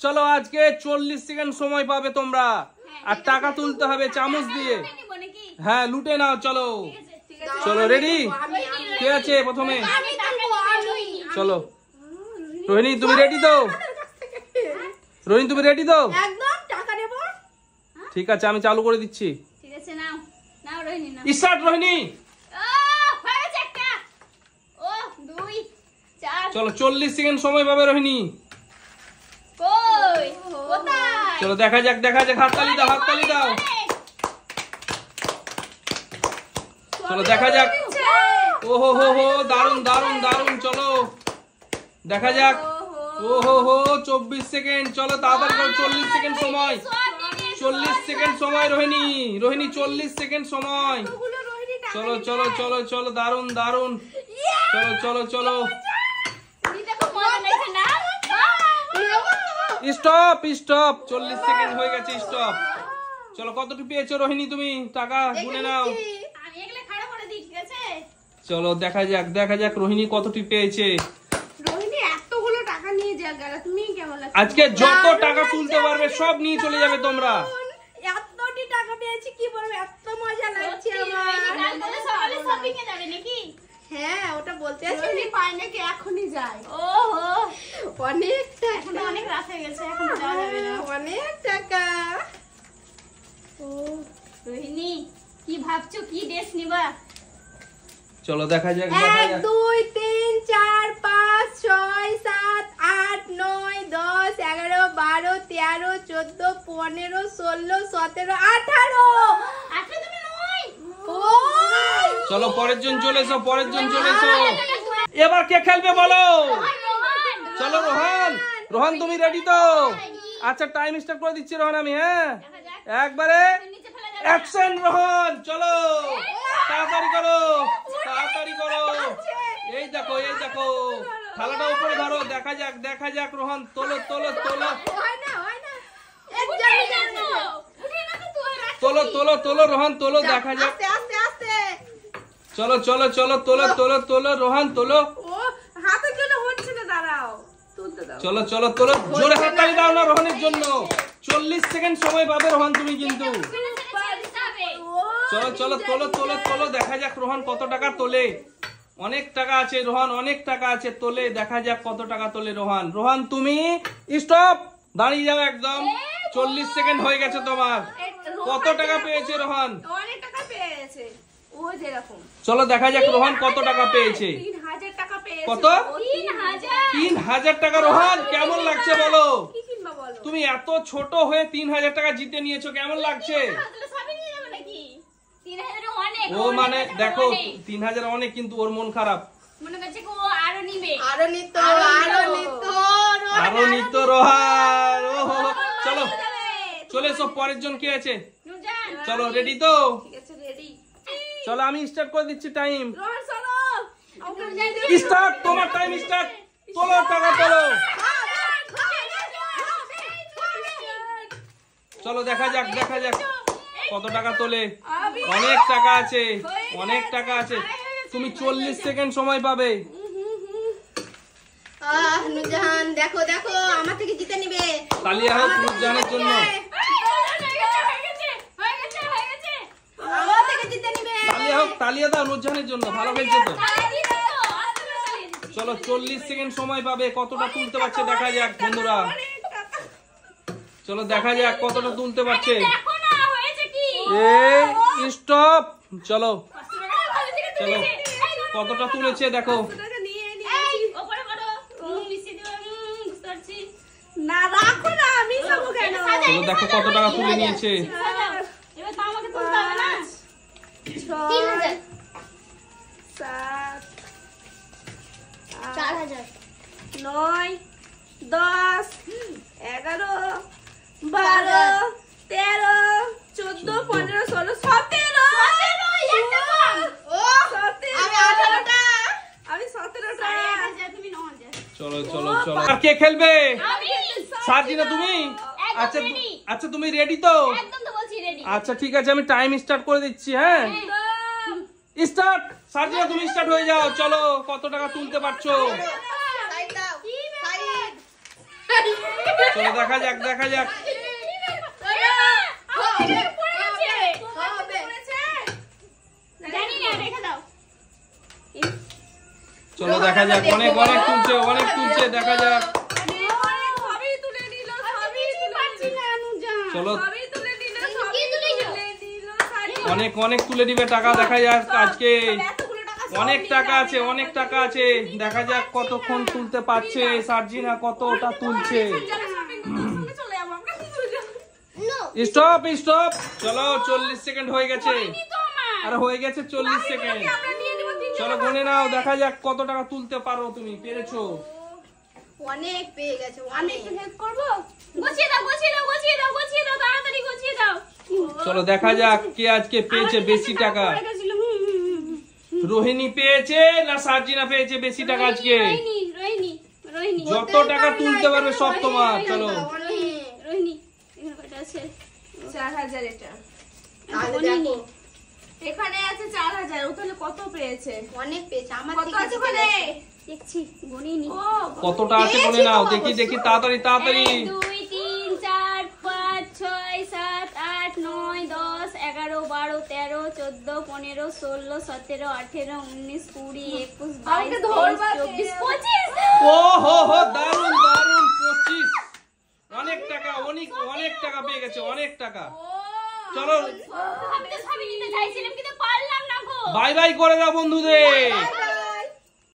চলো আজকে 40 সেকেন্ড সময় পাবে তোমরা, আর টাকা তুলতে হবে চামচ দিয়ে। হ্যাঁ লুটে নাও, চলো চলো রেডি। কে আছে প্রথমে? চলো রোহিণী তুমি রেডি তো? রোহিণী তুমি রেডি তো? ঠিক আছে আমি চালু করে দিচ্ছি। স্টার্ট রোহিণী। চলো 40 সেকেন্ড সময় পাবে রোহিণী। চলো দেখা যাক দেখা যাক, হাততালি দাও হাততালি দাও। চলো দেখা যাক। ওহো হো হো দারুন দারুন দারুন। চলো দেখা যাক। ওহো হো 24 সেকেন্ড। চলো তাড়াতাড়ি করো, 40 সেকেন্ড সময়। 40 সেকেন্ড সময় রোহিণী। রোহিণী 40 সেকেন্ড সময়। চলো চলো চলো চলো দারুন দারুন। চলো চলো চলো স্টপ স্টপ। 40 সেকেন্ড হয়ে গেছে, স্টপ। চলো কতটুকু পেয়েছো রোহিণী তুমি? টাকা গুনে নাও। চলো দেখা যাক দেখা যাক রোহিণী কতটি পেয়েছে। আজকে যত টাকা তুলতে পারবে সব নিয়ে চলে যাবে তোমরা। এতটি টাকা পেয়েছি কি বলবো, এত মজা লাগছে আমার। হ্যাঁ ওটা বলতে আসিনি, পাই নাকি এখনই যায়। ওহো অনেক টাকা, অনেক রাত হয়ে গেছে, এখন যাওয়া যাবে না। অনেক টাকা। ও রোহিণী কি ভাবছো, কি ড্রেস নিবা? চলো দেখা যাক দেখা যাক। 1 2 3 4 5 6 7 8 9 10 11 12 13 14 15 16 17 18 তুমি নয়। চলো পরের জন চলে এসো, পরের জন চলে এসো। এবার কে খেলবে বলো? চলো রোহন। রোহন তুমি রেডি তো? আচ্ছা টাইম স্টার্ট করে দিচ্ছি রোহন আমি। হ্যাঁ একবারে অ্যাকশন রোহন। চলো তাড়াতাড়ি করো তাড়াতাড়ি করো। এই দেখো এই দেখো, থালাটা উপরে ধরো। দেখা যাক দেখা যাক রোহন। তোলো তোলো তোলো তোলো তোলো তোলো রোহন তোলো। দেখা যাক। চলো চলো চলো তোলো তোলো তোলো রোহন তোলো। হাতের জন্য হচ্ছে না, দাঁড়াও তুলতে দাও। চলো চলো তোলো, জোরে হাততালি দাও না রোহনের জন্য। 40 সেকেন্ড সময় পাবে রোহন তুমি কিন্তু। চলো চলো তোলো তোলো তোলো। দেখা যাক রোহন কত টাকা তোলে। অনেক টাকা আছে রোহন, অনেক টাকা আছে। তোলে দেখা যাক কত টাকা তোলে রোহন। রোহন তুমি স্টপ, দাঁড়িয়ে যাও একদম। 40 সেকেন্ড হয়ে গেছে তোমার। কত টাকা পেয়েছে রোহন? অনেক টাকা পেয়েছে ও যেরকম। চলো দেখা যাক রোহন কত টাকা পেয়েছে। 3000 টাকা পেয়েছে। কত? 3000 টাকা। রোহন কেমন লাগছে বলো? কি কিনবা বলো? তুমি এত ছোট হয়ে 3000 টাকা জিতে নিয়েছো, কেমন লাগছে? ও মানে দেখো 3000 অনেক, কিন্তু ওর মন খারাপ। মনে করছে ও আরো নিবে, আরো নিত আরো নিত আরো নিত রোহন। চলো চলে এসো, পরের জন কে আছে? চলো রেডি তো? ঠিক আছে রেডি। চলো আমি স্টার্ট করে দিচ্ছি টাইম। রোহন চলো স্টার্ট, তোমার টাইম স্টার্ট। তোলো টাকা তোলো। চলো দেখা যাক দেখা যাক কত টাকা তোলে। অনেক টাকা আছে অনেক টাকা আছে। তুমি 40 সেকেন্ড সময় পাবে। নুরজাহান দেখো দেখো আমার থেকে জিতে নিবে। তালিয়া হোক নুরজাহানের জন্য। আমার থেকে জিতে নিবে। তালিয়া হোক, তালিয়া দাও নুরজাহানের জন্য, ভালো খেলছে তো। চলো 40 সেকেন্ড সময় পাবে। কতটা তুলতে পারছে দেখা যাক বন্ধুরা। চলো দেখা যাক কতটা তুলতে পারছে। এই স্টপ। চলো চলো কতটা তুলেছে দেখো। না রাখো না, আমি খাবো কেন? চলো দেখো কত টাকা তুলে নিয়েছে। 4000 9 10 11 12 13 14 15 16 17 আমি 17টা। চলো চলো চলো। আর কে খেলবে? সাজিনা তুমি? আচ্ছা আচ্ছা তুমি রেডি তো? আচ্ছা ঠিক আছে আমি টাইম স্টার্ট করে দিচ্ছি। হ্যাঁ স্টার্ট। সাজিনা তুমি স্টার্ট হয়ে যাও। চলো কত টাকা তুলতে পারছো? চলো দেখা যাক দেখা যাক। চলো দেখা যাক, অনেক অনেক তুলছে, অনেক তুলছে, দেখা যাক। চলো অনেক অনেক তুলে দিবে টাকা, দেখা যাক আজকে অনেক টাকা আছে, অনেক টাকা আছে, দেখা যাক কতক্ষণ তুলতে পারছে সার্জিনা, কতটা তুলছে। স্টপ স্টপ, চলো 40 সেকেন্ড হয়ে গেছে, আরে হয়ে গেছে 40 সেকেন্ড। চলো গুনে নাও, দেখা যাক কত টাকা তুলতে পারো তুমি, পেরেছো? অনেক পেয়ে গেছে। আমি একটু হেল্প করব? গুছিয়ে দাও গুছিয়ে দাও গুছিয়ে দাও গুছিয়ে দাও, তাড়াতাড়ি গুছিয়ে দাও। চলো দেখা যাক কে আজকে পেয়েছে বেশি টাকা। রোহিণী পেয়েছে না সার্জিনা পেয়েছে বেশি টাকা আজকে? রোহিণী যত টাকা তুলতে পারবে সব তোমার। চলো রোহিণী এখানে কয়টা আছে? 4000। এটা তাহলে দেখো এখানে আছে 4000, ও তাহলে কত পেয়েছে? অনেক পেয়েছে। আমার কত আছে ওখানে দেখছি, গণিনি। কতটা আছে গুনে নাও, দেখি দেখি, তাড়াতাড়ি তাড়াতাড়ি। 1 2 3 4 5 6 7 8 9 10 11 12 13 14 15 16 17 18 19 20 21 22 23 24 ও হো হো, দারুন দারুন, 25। অনেক টাকা, অনেক অনেক টাকা পেয়ে গেছে, অনেক টাকা। চলো আমি তো সবই নিতে চাইছিলাম কিন্তু পারলাম না গো। বাই বাই করে দাও বন্ধুদের।